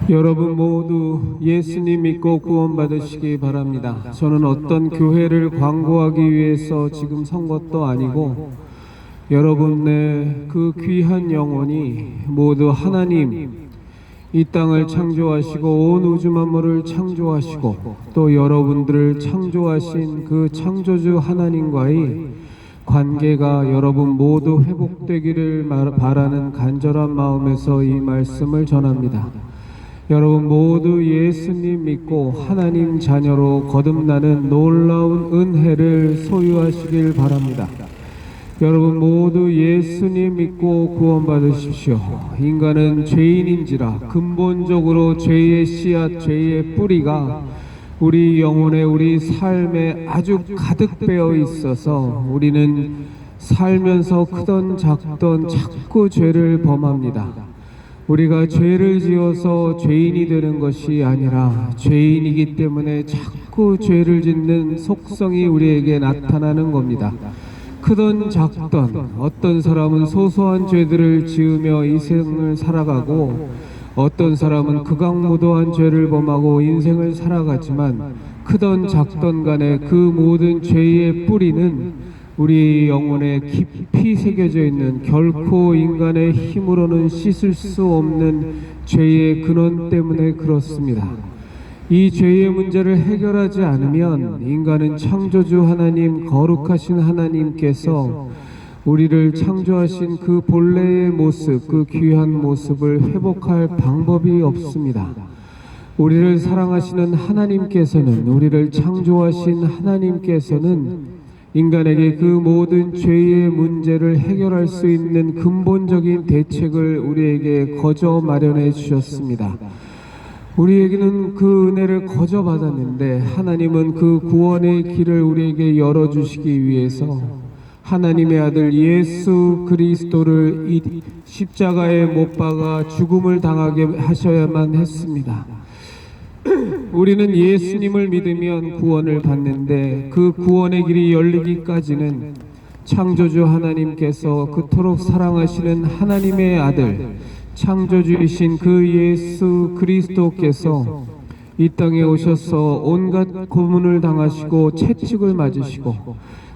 여러분 모두 예수님 믿고 구원받으시기 바랍니다. 저는 어떤 교회를 광고하기 위해서 지금 선 것도 아니고 여러분의 그 귀한 영혼이 모두 하나님 이 땅을 창조하시고 온 우주 만물을 창조하시고 또 여러분들을 창조하신 그 창조주 하나님과의 관계가 여러분 모두 회복되기를 바라는 간절한 마음에서 이 말씀을 전합니다. 여러분 모두 예수님 믿고 하나님 자녀로 거듭나는 놀라운 은혜를 소유하시길 바랍니다. 여러분 모두 예수님 믿고 구원받으십시오. 인간은 죄인인지라 근본적으로 죄의 씨앗, 죄의 뿌리가 우리 영혼에, 우리 삶에 아주 가득 배어 있어서 우리는 살면서 크던 작던 자꾸 죄를 범합니다. 우리가 죄를 지어서 죄인이 되는 것이 아니라 죄인이기 때문에 자꾸 죄를 짓는 속성이 우리에게 나타나는 겁니다. 크던 작던 어떤 사람은 소소한 죄들을 지으며 인생을 살아가고 어떤 사람은 극악무도한 죄를 범하고 인생을 살아가지만 크던 작던 간에 그 모든 죄의 뿌리는 우리 영혼에 깊이 새겨져 있는 결코 인간의 힘으로는 씻을 수 없는 죄의 근원 때문에 그렇습니다. 이 죄의 문제를 해결하지 않으면 인간은 창조주 하나님, 거룩하신 하나님께서 우리를 창조하신 그 본래의 모습, 그 귀한 모습을 회복할 방법이 없습니다. 우리를 사랑하시는 하나님께서는, 우리를 창조하신 하나님께서는 인간에게 그 모든 죄의 문제를 해결할 수 있는 근본적인 대책을 우리에게 거저 마련해 주셨습니다. 우리에게는 그 은혜를 거저 받았는데 하나님은 그 구원의 길을 우리에게 열어주시기 위해서 하나님의 아들 예수 그리스도를 이 십자가에 못 박아 죽음을 당하게 하셔야만 했습니다. 우리는 예수님을 믿으면 구원을 받는데 그 구원의 길이 열리기까지는 창조주 하나님께서 그토록 사랑하시는 하나님의 아들 창조주이신 그 예수 그리스도께서 이 땅에 오셔서 온갖 고문을 당하시고 채찍을 맞으시고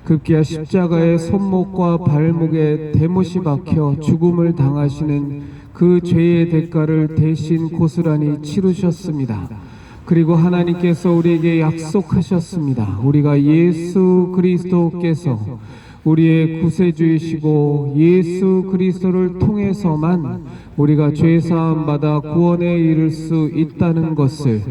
급기야 십자가의 손목과 발목에 대못이 박혀 죽음을 당하시는 그 죄의 대가를 대신 고스란히 치르셨습니다. 그리고 하나님께서 우리에게 약속하셨습니다. 우리가 예수 그리스도께서 우리의 구세주이시고 예수 그리스도를 통해서만 우리가 죄사함 받아 구원에 이를 수 있다는 것을,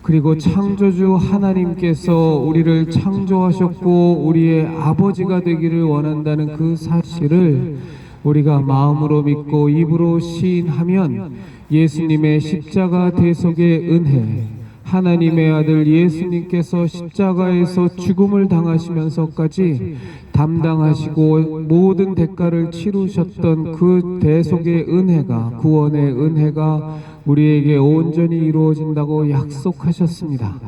그리고 창조주 하나님께서 우리를 창조하셨고 우리의 아버지가 되기를 원한다는 그 사실을 우리가 마음으로 믿고 입으로 시인하면 예수님의 십자가 대속의 은혜, 하나님의 아들 예수님께서 십자가에서 죽음을 당하시면서까지 담당하시고 모든 대가를 치르셨던 그 대속의 은혜가, 구원의 은혜가 우리에게 온전히 이루어진다고 약속하셨습니다.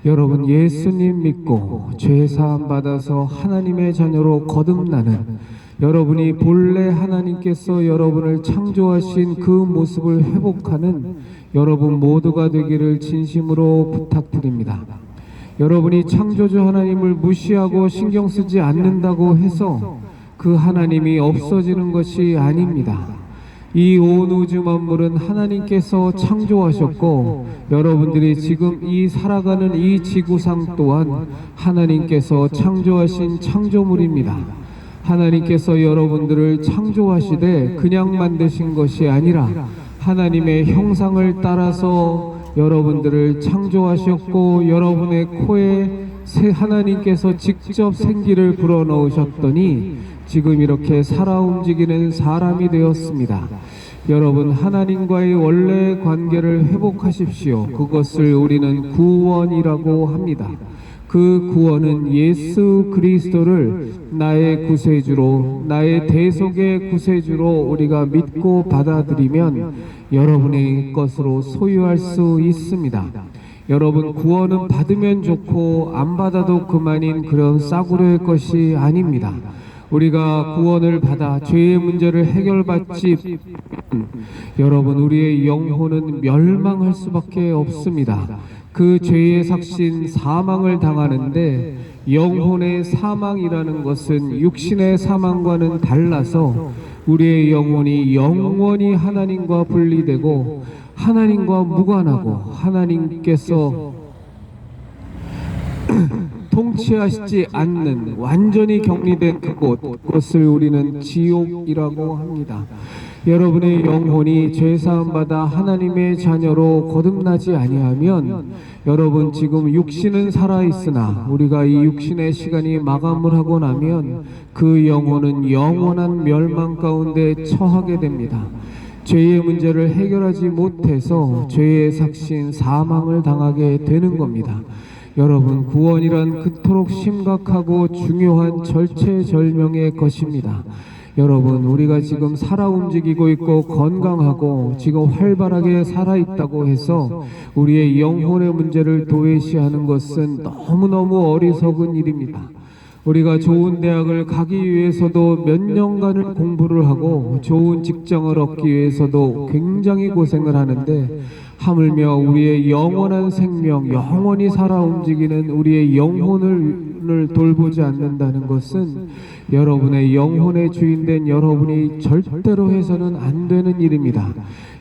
여러분 예수님 믿고 죄사함 받아서 하나님의 자녀로 거듭나는 여러분이 본래 하나님께서 여러분을 창조하신 그 모습을 회복하는 여러분 모두가 되기를 진심으로 부탁드립니다. 여러분이 창조주 하나님을 무시하고 신경 쓰지 않는다고 해서 그 하나님이 없어지는 것이 아닙니다. 이 온 우주 만물은 하나님께서 창조하셨고 여러분들이 지금 이 살아가는 이 지구상 또한 하나님께서 창조하신 창조물입니다. 하나님께서 여러분들을 창조하시되 그냥 만드신 것이 아니라 하나님의 형상을 따라서 여러분들을 창조하셨고 여러분의 코에 하나님께서 직접 생기를 불어넣으셨더니 지금 이렇게 살아 움직이는 사람이 되었습니다. 여러분 하나님과의 원래 관계를 회복하십시오. 그것을 우리는 구원이라고 합니다. 그 구원은 예수 그리스도를 나의 구세주로, 나의 대속의 구세주로 우리가 믿고 받아들이면 여러분의 것으로 소유할 수 있습니다. 여러분, 구원은 받으면 좋고 안 받아도 그만인 그런 싸구려의 것이 아닙니다. 우리가 구원을 받아 죄의 문제를 해결받지 여러분, 우리의 영혼은 멸망할 수밖에 없습니다. 그 죄의 삭신 사망을 당하는데, 영혼의 사망이라는 것은 육신의 사망과는 달라서 우리의 영혼이 영원히 하나님과 분리되고 하나님과 무관하고 하나님께서 통치하시지 않는 완전히 격리된 그것을 우리는 지옥이라고 합니다. 여러분의 영혼이 죄사함 받아 하나님의 자녀로 거듭나지 아니하면, 여러분, 지금 육신은 살아있으나 우리가 이 육신의 시간이 마감을 하고 나면 그 영혼은 영원한 멸망 가운데 처하게 됩니다. 죄의 문제를 해결하지 못해서 죄의 삭신 사망을 당하게 되는 겁니다. 여러분, 구원이란 그토록 심각하고 중요한 절체절명의 것입니다. 여러분, 우리가 지금 살아 움직이고 있고 건강하고 지금 활발하게 살아있다고 해서 우리의 영혼의 문제를 도외시하는 것은 너무너무 어리석은 일입니다. 우리가 좋은 대학을 가기 위해서도 몇 년간을 공부를 하고 좋은 직장을 얻기 위해서도 굉장히 고생을 하는데, 하물며 우리의 영원한 생명, 영원히 살아 움직이는 우리의 영혼을 돌보지 않는다는 것은 여러분의 영혼의 주인된 여러분이 절대로 해서는 안 되는 일입니다.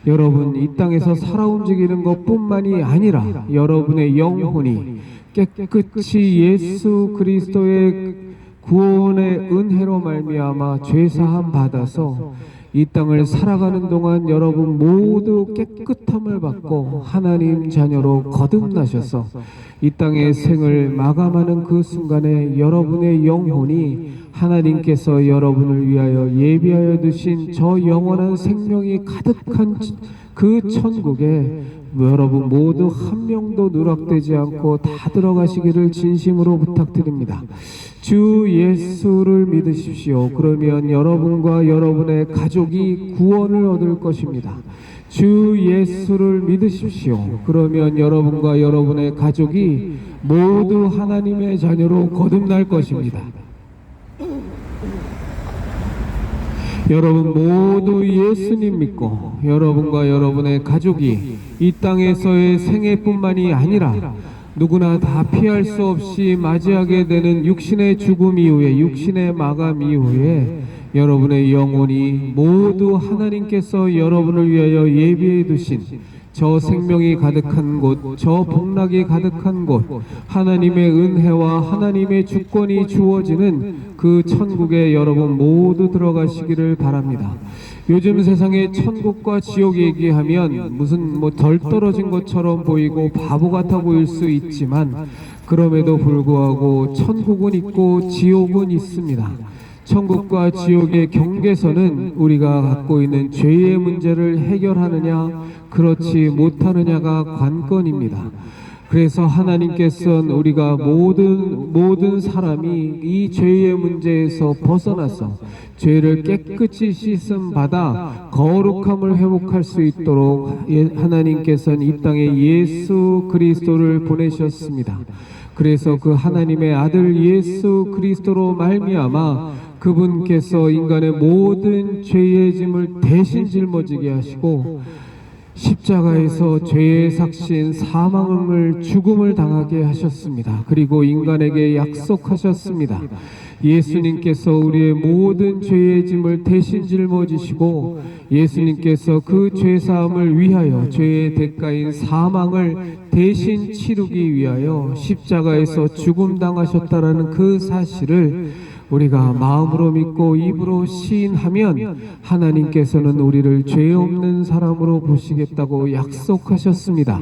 여러분, 이 땅에서 살아 움직이는 것뿐만이 아니라 여러분의 영혼이 깨끗이 예수 그리스도의 구원의 은혜로 말미암아 죄사함 받아서 이 땅을 살아가는 동안 여러분 모두 깨끗함을 받고 하나님 자녀로 거듭나셔서 이 땅의 생을 마감하는 그 순간에 여러분의 영혼이 하나님께서 여러분을 위하여 예비하여 두신 저 영원한 생명이 가득한 그 천국에 여러분 모두 한 명도 누락되지 않고 다 들어가시기를 진심으로 부탁드립니다. 주 예수를 믿으십시오. 그러면 여러분과 여러분의 가족이 구원을 얻을 것입니다. 주 예수를 믿으십시오. 그러면 여러분과 여러분의 가족이 모두 하나님의 자녀로 거듭날 것입니다. 여러분 모두 예수님 믿고 여러분과 여러분의 가족이 이 땅에서의 생애뿐만이 아니라 누구나 다 피할 수 없이 맞이하게 되는 육신의 죽음 이후에, 육신의 마감 이후에 여러분의 영혼이 모두 하나님께서 여러분을 위하여 예비해 두신 저 생명이 가득한 곳, 저 복락이 가득한 곳, 하나님의 은혜와 하나님의 주권이 주어지는 그 천국에 여러분 모두 들어가시기를 바랍니다. 요즘 세상에 천국과 지옥 얘기하면 무슨 덜 떨어진 것처럼 보이고 바보 같아 보일 수 있지만, 그럼에도 불구하고 천국은 있고 지옥은 있습니다. 천국과 지옥의 경계선은 우리가 갖고 있는 죄의 문제를 해결하느냐 그렇지 못하느냐가 관건입니다. 그래서 하나님께서는 우리가 모든 사람이 이 죄의 문제에서 벗어나서 죄를 깨끗이 씻음 받아 거룩함을 회복할 수 있도록 하나님께서는 이 땅에 예수 그리스도를 보내셨습니다. 그래서 그 하나님의 아들 예수 그리스도로 말미암아 그분께서 인간의 모든 죄의 짐을 대신 짊어지게 하시고 십자가에서 죄의 삭신 사망을 죽음을 당하게 하셨습니다. 그리고 인간에게 약속하셨습니다. 예수님께서 우리의 모든 죄의 짐을 대신 짊어지시고 예수님께서 그 죄사함을 위하여 죄의 대가인 사망을 대신 치르기 위하여 십자가에서 죽음 당하셨다라는 그 사실을 우리가 마음으로 믿고 입으로 시인하면 하나님께서는 우리를 죄 없는 사람으로 보시겠다고 약속하셨습니다.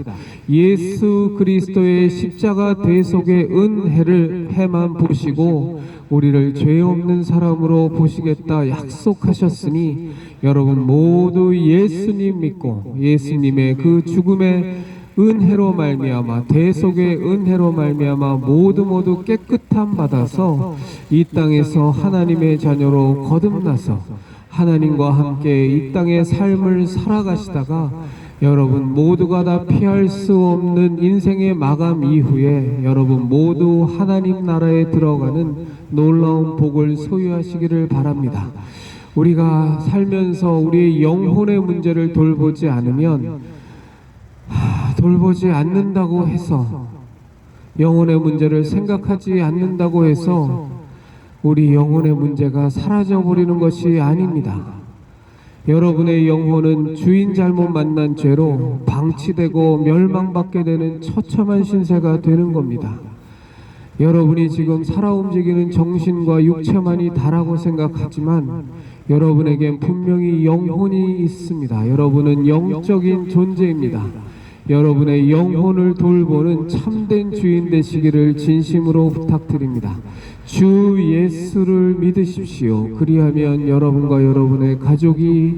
예수 그리스도의 십자가 대속의 은혜를 해만 보시고 우리를 죄 없는 사람으로 보시겠다 약속하셨으니 여러분 모두 예수님 믿고 예수님의 그 죽음의 은혜로 말미암아 대속의 은혜로 말미암아 모두 깨끗함 받아서 이 땅에서 하나님의 자녀로 거듭나서 하나님과 함께 이 땅의 삶을 살아가시다가 여러분 모두가 다 피할 수 없는 인생의 마감 이후에 여러분 모두 하나님 나라에 들어가는 놀라운 복을 소유하시기를 바랍니다. 우리가 살면서 우리의 영혼의 문제를 돌보지 않으면 돌보지 않는다고 해서 영혼의 문제를 생각하지 않는다고 해서 우리 영혼의 문제가 사라져버리는 것이 아닙니다. 여러분의 영혼은 주인 잘못 만난 죄로 방치되고 멸망받게 되는 처참한 신세가 되는 겁니다. 여러분이 지금 살아 움직이는 정신과 육체만이 다라고 생각하지만 여러분에겐 분명히 영혼이 있습니다. 여러분은 영적인 존재입니다. 여러분의 영혼을 돌보는 참된 주인 되시기를 진심으로 부탁드립니다. 주 예수를 믿으십시오. 그리하면 여러분과 여러분의 가족이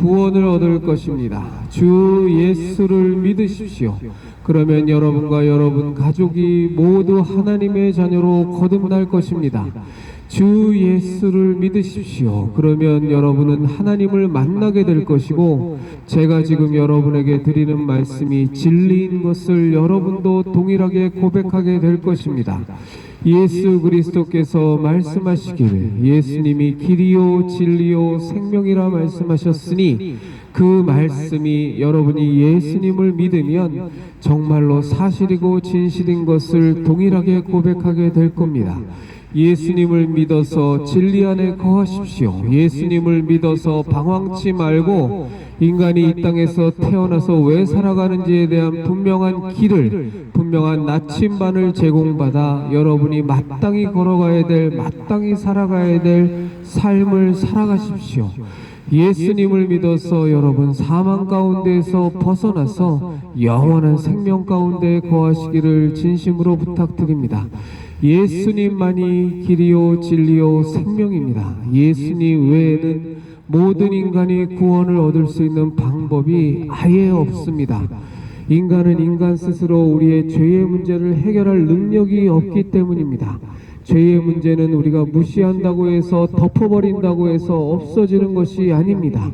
구원을 얻을 것입니다. 주 예수를 믿으십시오. 그러면 여러분과 여러분 가족이 모두 하나님의 자녀로 거듭날 것입니다. 주 예수를 믿으십시오. 그러면 여러분은 하나님을 만나게 될 것이고, 제가 지금 여러분에게 드리는 말씀이 진리인 것을 여러분도 동일하게 고백하게 될 것입니다. 예수 그리스도께서 말씀하시기를 예수님이 길이요 진리요 생명이라 말씀하셨으니 그 말씀이 여러분이 예수님을 믿으면 정말로 사실이고 진실인 것을 동일하게 고백하게 될 겁니다. 예수님을 믿어서 진리 안에 거하십시오. 예수님을 믿어서 방황치 말고 인간이 이 땅에서 태어나서 왜 살아가는지에 대한 분명한 길을, 분명한 나침반을 제공받아 여러분이 마땅히 걸어가야 될, 마땅히 살아가야 될 삶을 살아가십시오. 예수님을 믿어서 여러분 사망 가운데에서 벗어나서 영원한 생명 가운데 거하시기를 진심으로 부탁드립니다. 예수님만이 길이요 진리요 생명입니다. 예수님 외에는 모든 인간이 구원을 얻을 수 있는 방법이 아예 없습니다. 인간은 인간 스스로 우리의 죄의 문제를 해결할 능력이 없기 때문입니다. 죄의 문제는 우리가 무시한다고 해서 덮어버린다고 해서 없어지는 것이 아닙니다.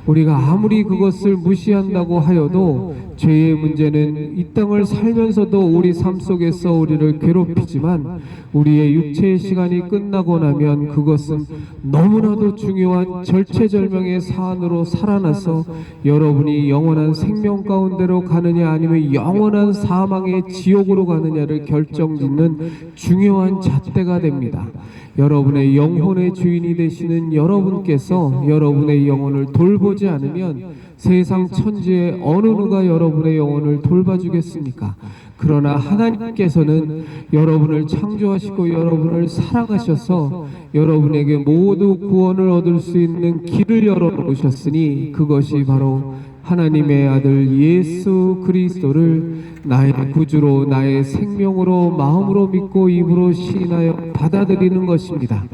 우리가 아무리 그것을 무시한다고 하여도 죄의 문제는 이 땅을 살면서도 우리 삶 속에서 우리를 괴롭히지만 우리의 육체의 시간이 끝나고 나면 그것은 너무나도 중요한 절체절명의 사안으로 살아나서 여러분이 영원한 생명 가운데로 가느냐 아니면 영원한 사망의 지옥으로 가느냐를 결정짓는 중요한 잣대가 됩니다. 여러분의 영혼의 주인이 되시는 여러분께서 여러분의 영혼을 돌보지 않으면 세상 천지의 어느 누가 여러분의 영혼을 돌봐주겠습니까? 그러나 하나님께서는 여러분을 창조하시고 여러분을 사랑하셔서 여러분에게 모두 구원을 얻을 수 있는 길을 열어놓으셨으니 그것이 바로 하나님의 아들 예수 그리스도를 나의 구주로 나의 생명으로 마음으로 믿고 입으로 시인하여 받아들이는 것입니다.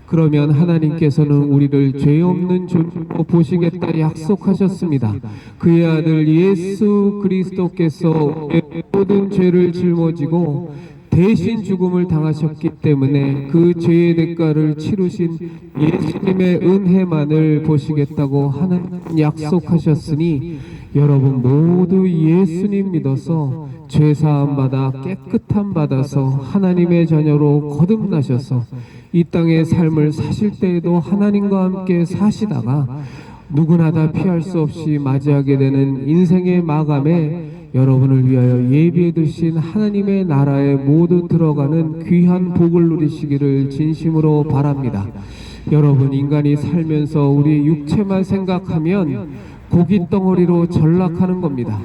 그러면 하나님께서는 우리를 죄 없는 존재로 보시겠다 약속하셨습니다. 그의 아들 예수 그리스도께서 모든 죄를 짊어지고 대신 죽음을 당하셨기 때문에 그 죄의 대가를 치르신 예수님의 은혜만을 보시겠다고 하나님 약속하셨으니 여러분 모두 예수님 믿어서 죄사함 받아 깨끗함 받아서 하나님의 자녀로 거듭나셔서 이 땅의 삶을 사실 때에도 하나님과 함께 사시다가 누구나 다 피할 수 없이 맞이하게 되는 인생의 마감에 여러분을 위하여 예비해 두신 하나님의 나라에 모두 들어가는 귀한 복을 누리시기를 진심으로 바랍니다. 여러분 인간이 살면서 우리의 육체만 생각하면 고깃덩어리로 전락하는 겁니다.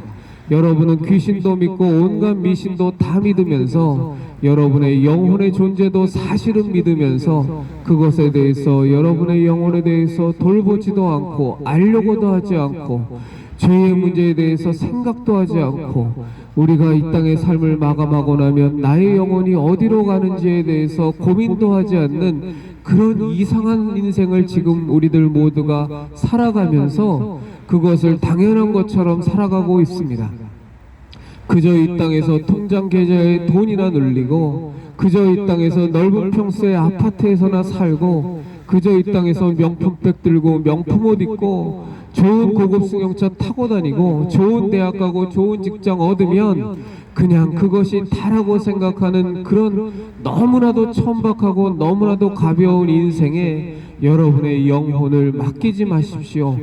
여러분은 귀신도 믿고 온갖 미신도 다 믿으면서 여러분의 영혼의 존재도 사실은 믿으면서 그것에 대해서 여러분의 영혼에 대해서 돌보지도 않고 알려고도 하지 않고 죄의 문제에 대해서 생각도 하지 않고 우리가 이 땅의 삶을 마감하고 나면 나의 영혼이 어디로 가는지에 대해서 고민도 하지 않는 그런 이상한 인생을 지금 우리들 모두가 살아가면서 그것을 당연한 것처럼 살아가고 있습니다. 그저 이 땅에서 통장 계좌에 돈이나 늘리고 그저 이 땅에서 넓은 평수의 아파트에서나 살고 그저 이 땅에서 명품백 들고 명품 옷 입고 좋은 고급 승용차 타고 다니고 좋은 대학 가고 좋은 직장 얻으면 그냥 그것이 다라고 생각하는 그런 너무나도 천박하고 너무나도 가벼운 인생에 여러분의 영혼을 맡기지 마십시오.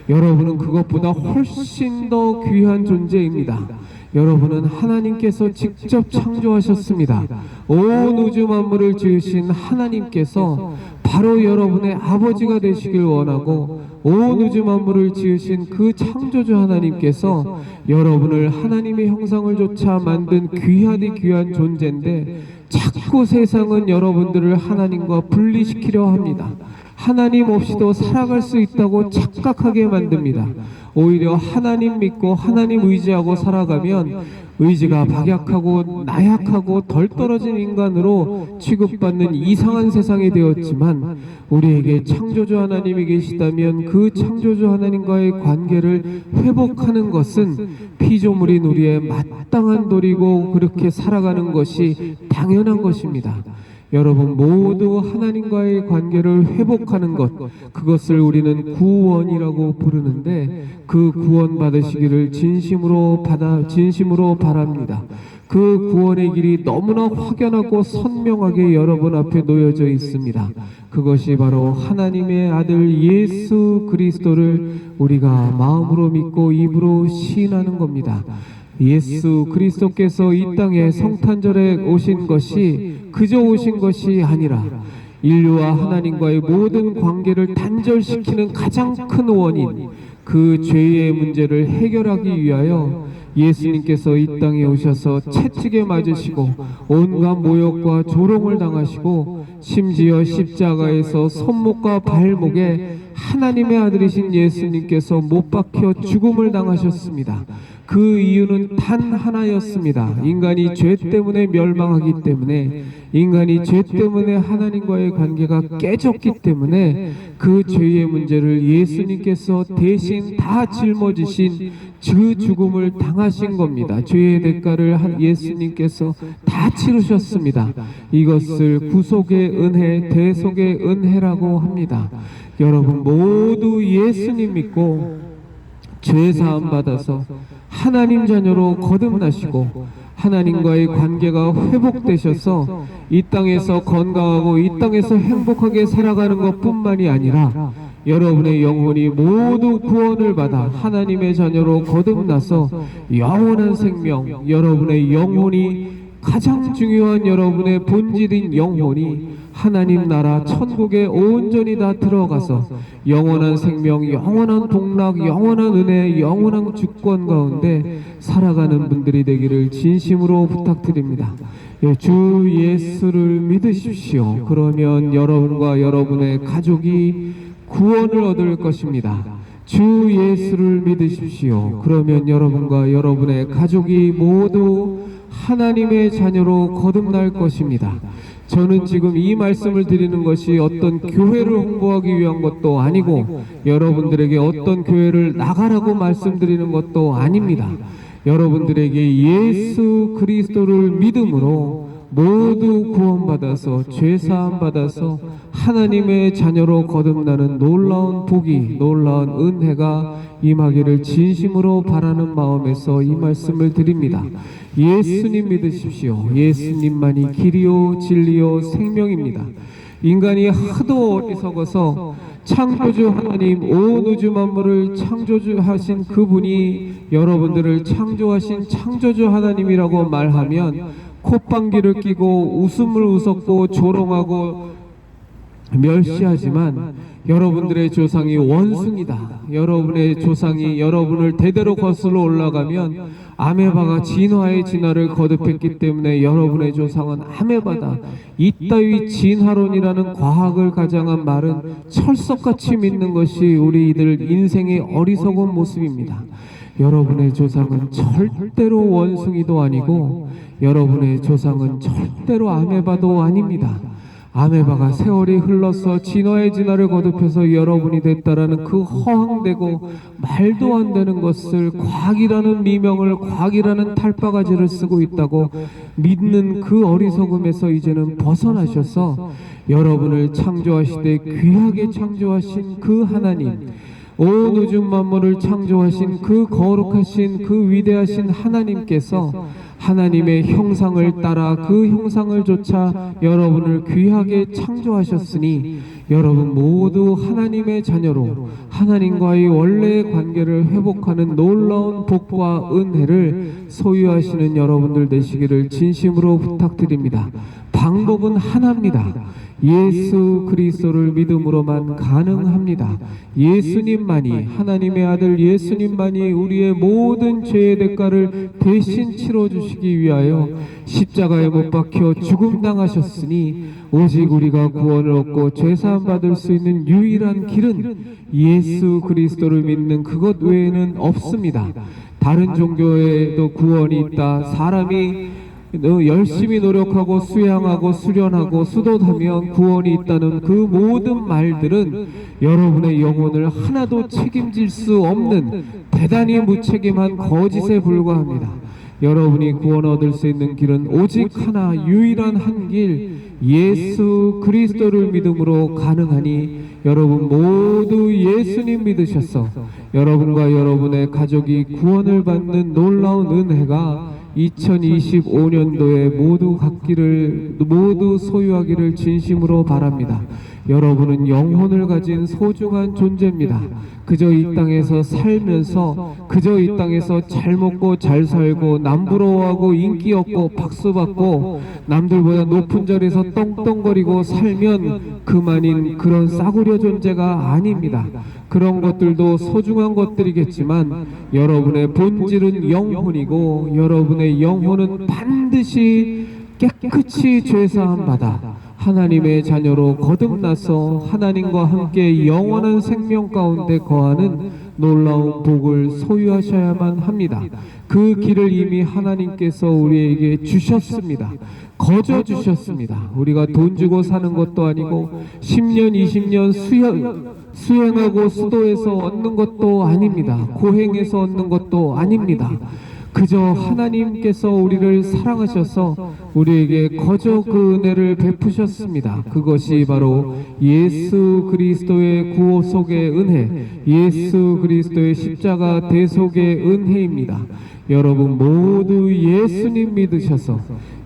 여러분은 그것보다 훨씬 더 귀한 존재입니다. 여러분은 하나님께서 직접 창조하셨습니다. 온 우주 만물을 지으신 하나님께서 바로 여러분의 아버지가 되시길 원하고, 온 우주 만물을 지으신 그 창조주 하나님께서 여러분을 하나님의 형상을 조차 만든 귀하디 귀한 존재인데, 자꾸 세상은 여러분들을 하나님과 분리시키려 합니다. 하나님 없이도 살아갈 수 있다고 착각하게 만듭니다. 오히려 하나님 믿고 하나님 의지하고 살아가면 의지가 박약하고 나약하고 덜 떨어진 인간으로 취급받는 이상한 세상이 되었지만, 우리에게 창조주 하나님이 계시다면 그 창조주 하나님과의 관계를 회복하는 것은 피조물인 우리의 마땅한 도리고, 그렇게 살아가는 것이 당연한 것입니다. 여러분 모두 하나님과의 관계를 회복하는 것, 그것을 우리는 구원이라고 부르는데, 그 구원 받으시기를 진심으로 바랍니다. 그 구원의 길이 너무나 확연하고 선명하게 여러분 앞에 놓여져 있습니다. 그것이 바로 하나님의 아들 예수 그리스도를 우리가 마음으로 믿고 입으로 시인하는 겁니다. 예수 그리스도께서 이 땅에 성탄절에 오신 것이 그저 오신 것이 아니라 인류와 하나님과의 모든 관계를 단절시키는 가장 큰 원인, 그 죄의 문제를 해결하기 위하여 예수님께서 이 땅에 오셔서 채찍에 맞으시고 온갖 모욕과 조롱을 당하시고, 심지어 십자가에서 손목과 발목에 하나님의 아들이신 예수님께서 못 박혀 죽음을 당하셨습니다. 그 이유는 단 하나였습니다. 인간이 죄 때문에 멸망하기 때문에, 인간이 죄 때문에 하나님과의 관계가 깨졌기 때문에 그 죄의 문제를 예수님께서 대신 다 짊어지신 그 죽음을 당하신 겁니다. 죄의 대가를 예수님께서 다 치르셨습니다. 이것을 구속의 은혜, 대속의 은혜라고 합니다. 여러분 모두 예수님 믿고 죄 사함 받아서 하나님 자녀로 거듭나시고 하나님과의 관계가 회복되셔서 이 땅에서 건강하고 이 땅에서 행복하게 살아가는 것뿐만이 아니라 여러분의 영혼이 모두 구원을 받아 하나님의 자녀로 거듭나서 영원한 생명, 여러분의 영혼이 가장 중요한 여러분의 본질인 영혼이 하나님 나라 천국에 온전히 다 들어가서 영원한 생명, 영원한 복락, 영원한 은혜, 영원한 주권 가운데 살아가는 분들이 되기를 진심으로 부탁드립니다. 주 예수를 믿으십시오. 그러면 여러분과 여러분의 가족이 구원을 얻을 것입니다. 주 예수를 믿으십시오. 그러면 여러분과 여러분의 가족이 모두 하나님의 자녀로 거듭날 것입니다. 저는 지금 이 말씀을 드리는 것이 어떤 교회를 홍보하기 위한 것도 아니고 여러분들에게 어떤 교회를 나가라고 말씀드리는 것도 아닙니다. 여러분들에게 예수 그리스도를 믿음으로 모두 구원받아서 죄사함 받아서 하나님의 자녀로 거듭나는 놀라운 복이, 놀라운 은혜가 임하기를 진심으로 바라는 마음에서 이 말씀을 드립니다. 예수님 믿으십시오. 예수님만이 길이요 진리요 생명입니다. 인간이 하도 어리석어서 창조주 하나님, 온 우주 만물을 창조하신 그분이 여러분들을 창조하신 창조주 하나님이라고 말하면 콧방귀를 끼고 웃음을 웃었고 조롱하고 멸시하지만 여러분들의 조상이 원숭이다. 여러분의 조상이 여러분을 대대로 거슬러 올라가면 아메바가 진화의 진화를 거듭했기 때문에 여러분의 조상은 아메바다. 이따위 진화론이라는 과학을 가장한 말은 철석같이 믿는 것이 우리들 인생의 어리석은 모습입니다. 여러분의 조상은 절대로 원숭이도 아니고 여러분의 조상은 절대로 아메바도 아닙니다. 아메바가 세월이 흘러서 진화의 진화를 거듭해서 여러분이 됐다라는 그 허황되고 말도 안 되는 것을 과학이라는 미명을, 과학이라는 탈바가지를 쓰고 있다고 믿는 그 어리석음에서 이제는 벗어나셔서 여러분을 창조하시되 귀하게 창조하신 그 하나님, 온 우주 만물을 창조하신 그 거룩하신 그 위대하신 하나님께서 하나님의 형상을 따라 그 형상을 좇아 여러분을 귀하게 창조하셨으니 여러분 모두 하나님의 자녀로 하나님과의 원래의 관계를 회복하는 놀라운 복과 은혜를 소유하시는 여러분들 되시기를 진심으로 부탁드립니다. 방법은 하나입니다. 예수 그리스도를 믿음으로만 가능합니다. 예수님만이, 하나님의 아들 예수님만이 우리의 모든 죄의 대가를 대신 치러주시기 위하여 십자가에 못 박혀 죽음당하셨으니 오직 우리가 구원을 얻고 죄사함 받을 수 있는 유일한 길은 예수 그리스도를 믿는 그것 외에는 없습니다. 다른 종교에도 구원이 있다. 사람이 열심히 노력하고 수양하고 수련하고 수도하면 구원이 있다는 그 모든 말들은 여러분의 영혼을 하나도 책임질 수 없는 대단히 무책임한 거짓에 불과합니다. 여러분이 구원 얻을 수 있는 길은 오직 하나, 유일한 한 길, 예수 그리스도를 믿음으로 가능하니 여러분 모두 예수님 믿으셔서 여러분과 여러분의 가족이 구원을 받는 놀라운 은혜가 2025년도에 모두 소유하기를 진심으로 바랍니다. 여러분은 영혼을 가진 소중한 존재입니다. 그저 이 땅에서 살면서 그저 이 땅에서 잘 먹고 잘 살고 남 부러워하고 인기 얻고 박수 받고 남들보다 높은 자리에서 떵떵거리고 살면 그만인 그런 싸구려 존재가 아닙니다. 그런 것들도 소중한 것들이겠지만 여러분의 본질은 영혼이고 여러분의 영혼은 반드시 깨끗이 죄사함 받아 하나님의 자녀로 거듭나서 하나님과 함께 영원한 생명 가운데 거하는 놀라운 복을 소유하셔야만 합니다. 그 길을 이미 하나님께서 우리에게 주셨습니다. 거저 주셨습니다. 우리가 돈 주고 사는 것도 아니고 10년 20년 수행하고 수도해서 얻는 것도 아닙니다. 고행해서 얻는 것도 아닙니다. 그저 하나님께서 우리를 사랑하셔서 우리에게 거저 그 은혜를 베푸셨습니다. 그것이 바로 예수 그리스도의 구속의 은혜, 예수 그리스도의 십자가 대속의 은혜입니다. 여러분 모두 예수님 믿으셔서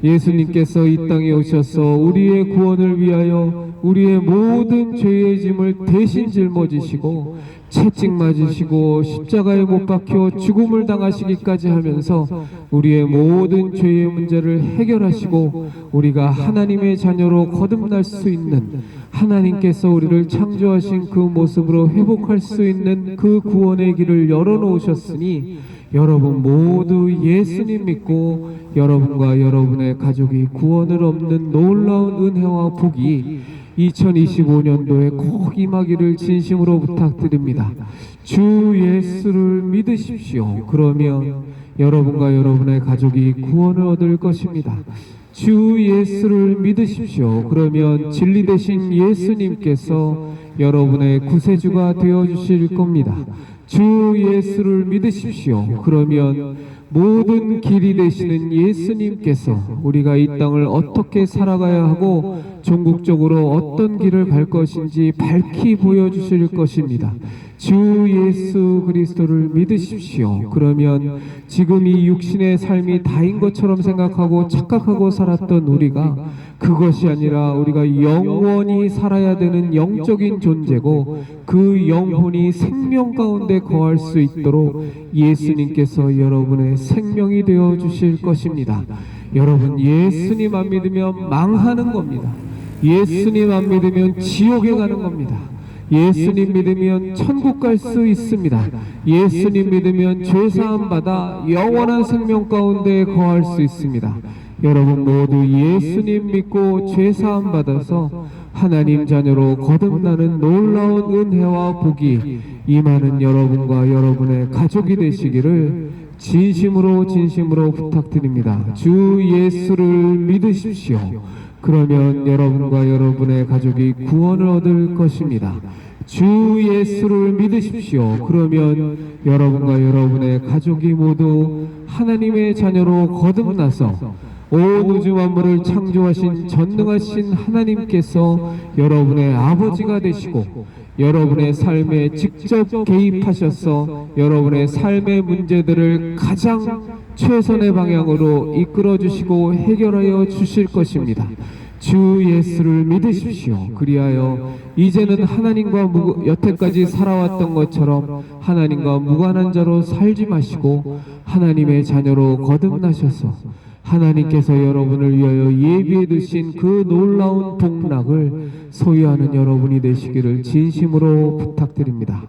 예수님께서 이 땅에 오셔서 우리의 구원을 위하여 우리의 모든 죄의 짐을 대신 짊어지시고 채찍 맞으시고 십자가에 못 박혀 죽음을 당하시기까지 하면서 우리의 모든 죄의 문제를 해결하시고 우리가 하나님의 자녀로 거듭날 수 있는 하나님께서 우리를 창조하신 그 모습으로 회복할 수 있는 그 구원의 길을 열어놓으셨으니 여러분 모두 예수님 믿고 여러분과 여러분의 가족이 구원을 얻는 놀라운 은혜와 복이 2025년도에 꼭 임하기를 진심으로 부탁드립니다. 주 예수를 믿으십시오. 그러면 여러분과 여러분의 가족이 구원을 얻을 것입니다. 주 예수를 믿으십시오. 그러면 진리 되신 예수님께서 여러분의 구세주가 되어주실 겁니다. 주 예수를 믿으십시오. 그러면 모든 길이 되시는 예수님께서 우리가 이 땅을 어떻게 살아가야 하고 전국적으로 어떤 길을 갈 것인지 밝히 보여주실 것입니다. 주 예수 그리스도를 믿으십시오. 그러면 지금 이 육신의 삶이 다인 것처럼 생각하고 착각하고 살았던 우리가 그것이 아니라 우리가 영원히 살아야 되는 영적인 존재고 그 영혼이 생명 가운데 거할 수 있도록 예수님께서 여러분의 생명이 되어 주실 것입니다. 여러분 예수님 안 믿으면 망하는 겁니다. 예수님 안 믿으면 지옥에 가는 겁니다. 예수님 믿으면 천국 갈 수 있습니다. 예수님 믿으면 죄사함 받아 영원한 생명 가운데 거할 수 있습니다. 여러분 모두 예수님 믿고 죄사함 받아서 하나님 자녀로 거듭나는 놀라운 은혜와 복이 임하는 여러분과 여러분의 가족이 되시기를 진심으로 부탁드립니다. 주 예수를 믿으십시오. 그러면 여러분과 여러분의 가족이 구원을 얻을 것입니다. 주 예수를 믿으십시오. 그러면 여러분과 여러분의 가족이 모두 하나님의 자녀로 거듭나서 온 우주 만물을 창조하신 전능하신 하나님께서 여러분의 아버지가 되시고 여러분의 삶에 직접 개입하셔서 여러분의 삶의 문제들을 가장 최선의 방향으로 이끌어 주시고 해결하여 주실 것입니다. 주 예수를 믿으십시오. 그리하여 이제는 하나님과 여태까지 살아왔던 것처럼 하나님과 무관한 자로 살지 마시고 하나님의 자녀로 거듭나셔서 하나님께서 여러분을 위하여 예비해 두신 그 놀라운 복락을 소유하는 여러분이 되시기를 진심으로 부탁드립니다.